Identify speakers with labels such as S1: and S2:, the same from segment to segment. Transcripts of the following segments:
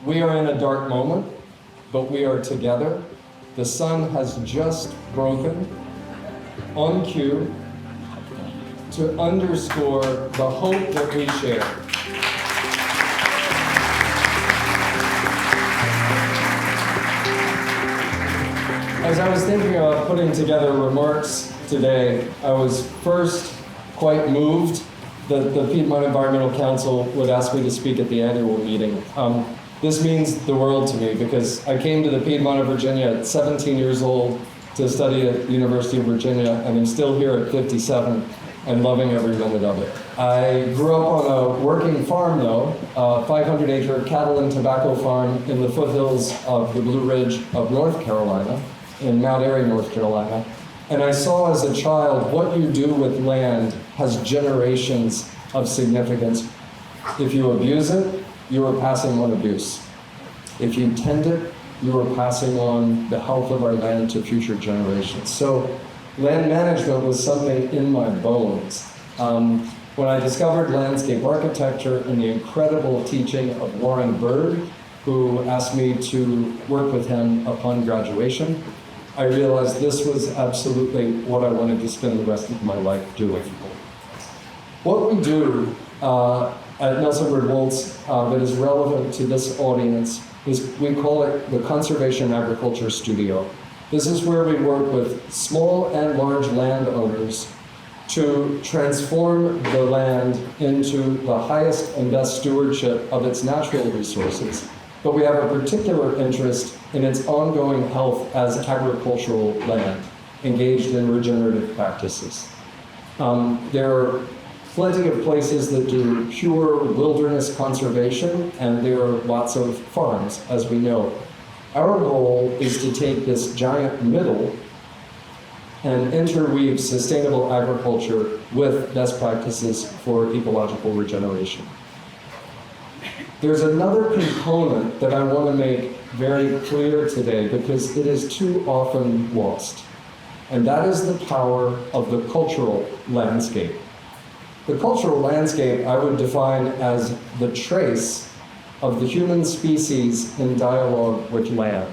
S1: We are in a dark moment, but we are together. The sun has just broken on cue to underscore the hope that we share. As I was thinking of putting together remarks today, I was first quite moved that the Piedmont Environmental Council would ask me to speak at the annual meeting. This means the world to me because I came to the Piedmont of Virginia at 17 years old to study at the University of Virginia, and I'm still here at 57 and loving every minute of it. I grew up on a working farm though, a 500-acre cattle and tobacco farm in the foothills of the Blue Ridge of North Carolina, in Mount Airy, North Carolina. And I saw as a child what you do with land has generations of significance. If you abuse it, you are passing on abuse. If you tend it, you are passing on the health of our land to future generations. So land management was something in my bones. When I discovered landscape architecture and the incredible teaching of Warren Bird, who asked me to work with him upon graduation, I realized this was absolutely what I wanted to spend the rest of my life doing. What we do at Nelson Bird Woltz that is relevant to this audience is we call it the Conservation Agriculture Studio. This is where we work with small and large landowners to transform the land into the highest and best stewardship of its natural resources. But we have a particular interest in its ongoing health as agricultural land, engaged in regenerative practices. There are plenty of places that do pure wilderness conservation, and there are lots of farms, as we know. Our goal is to take this giant middle and interweave sustainable agriculture with best practices for ecological regeneration. There's another component that I want to make very clear today because it is too often lost, and that is the power of the cultural landscape. The cultural landscape I would define as the trace of the human species in dialogue with land.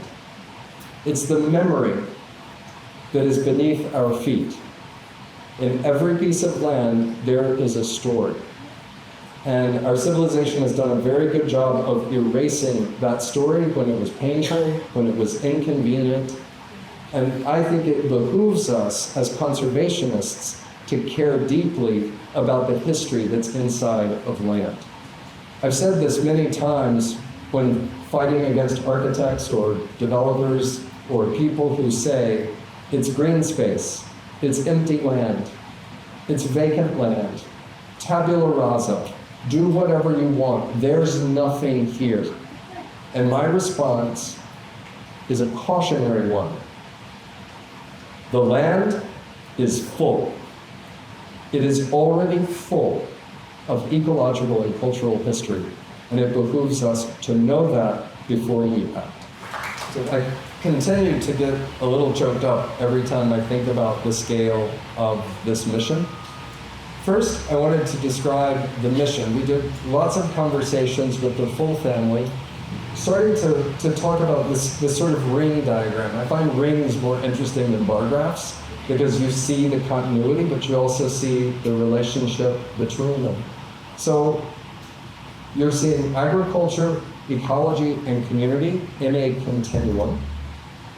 S1: It's the memory that is beneath our feet. In every piece of land, there is a story. And our civilization has done a very good job of erasing that story when it was painful, when it was inconvenient. And I think it behooves us as conservationists to care deeply about the history that's inside of land. I've said this many times when fighting against architects or developers or people who say, it's green space, it's empty land, it's vacant land, tabula rasa, do whatever you want, there's nothing here. And my response is a cautionary one. The land is full. It is already full of ecological and cultural history, and it behooves us to know that before we act. So I continue to get a little choked up every time I think about the scale of this mission. First, I wanted to describe the mission. We did lots of conversations with the full family, starting to talk about this sort of ring diagram. I find rings more interesting than bar graphs because you see the continuity, but you also see the relationship between them. So you're seeing agriculture, ecology, and community in a continuum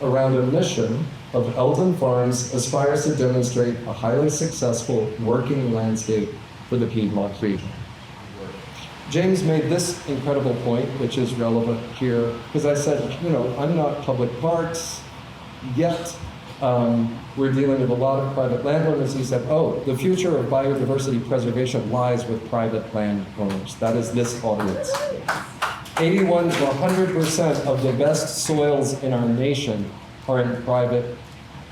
S1: around a mission of Eldon Farms aspires to demonstrate a highly successful working landscape for the Piedmont region. James made this incredible point, which is relevant here, because I said, I'm not public parks, yet we're dealing with a lot of private landowners. He said, the future of biodiversity preservation lies with private landowners. That is this audience. 81 to 100% of the best soils in our nation are in private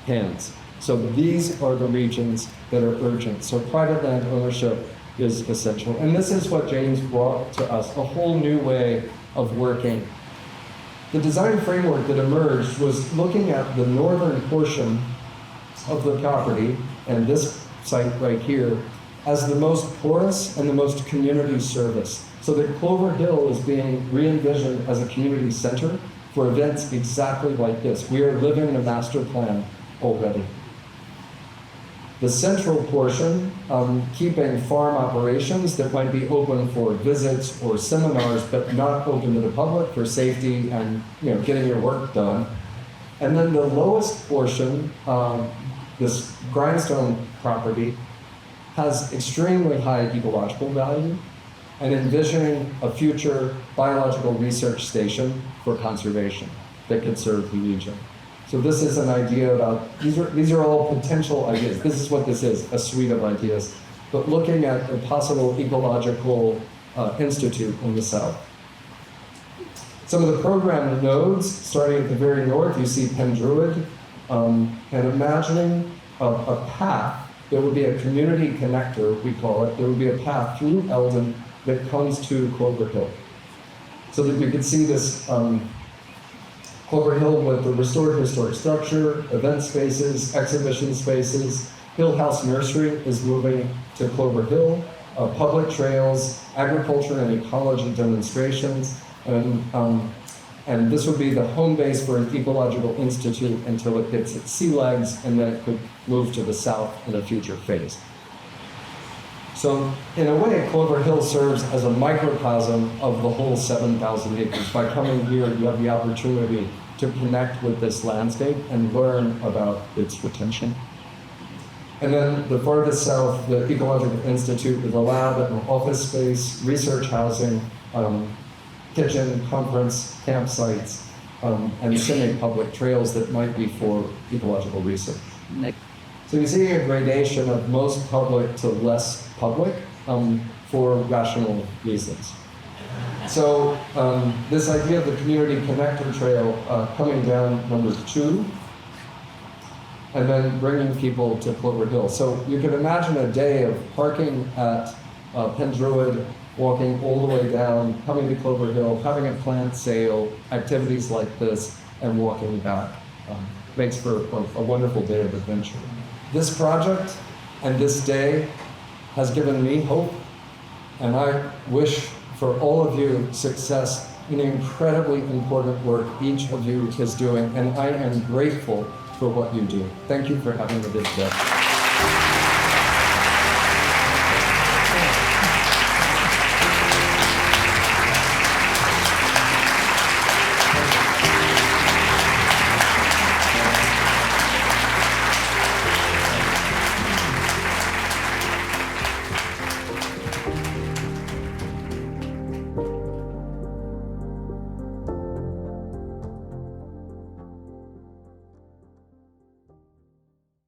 S1: hands. So these are the regions that are urgent. So private land ownership is essential. And this is what James brought to us, a whole new way of working. The design framework that emerged was looking at the northern portion of the property, and this site right here, as the most porous and the most community service. So that Clover Hill is being re-envisioned as a community center for events exactly like this. We are living a master plan already. The central portion, keeping farm operations that might be open for visits or seminars, but not open to the public for safety and getting your work done. And then the lowest portion, this grindstone property, has extremely high ecological value and envisioning a future biological research station for conservation that could serve the region. So this is an idea about, these are all potential ideas. This is what this is, a suite of ideas. But looking at a possible ecological institute in the south. Some of the program nodes, starting at the very north, you see Pendruid, and imagining a path. There would be a community connector, we call it. There would be a path through Eldon that comes to Clover Hill. So that you could see this Clover Hill with the restored historic structure, event spaces, exhibition spaces. Hill House Nursery is moving to Clover Hill, public trails, agriculture and ecology demonstrations, and this would be the home base for an ecological institute until it gets its sea legs, and then it could move to the south in a future phase. So in a way, Clover Hill serves as a microcosm of the whole 7,000 acres. By coming here, you have the opportunity to connect with this landscape and learn about its potential. And then the farthest south, the Ecological Institute with a lab and office space, research housing, kitchen, conference, campsites, and semi-public trails that might be for ecological research. So you're seeing a gradation of most public to less public for rational reasons. So this idea of the community connector trail coming down number 2, and then bringing people to Clover Hill. So you can imagine a day of parking at Pendruid, walking all the way down, coming to Clover Hill, having a plant sale, activities like this, and walking back. Makes for a wonderful day of adventure. This project and this day has given me hope, and I wish for all of you success in the incredibly important work each of you is doing, and I am grateful for what you do. Thank you for having me today.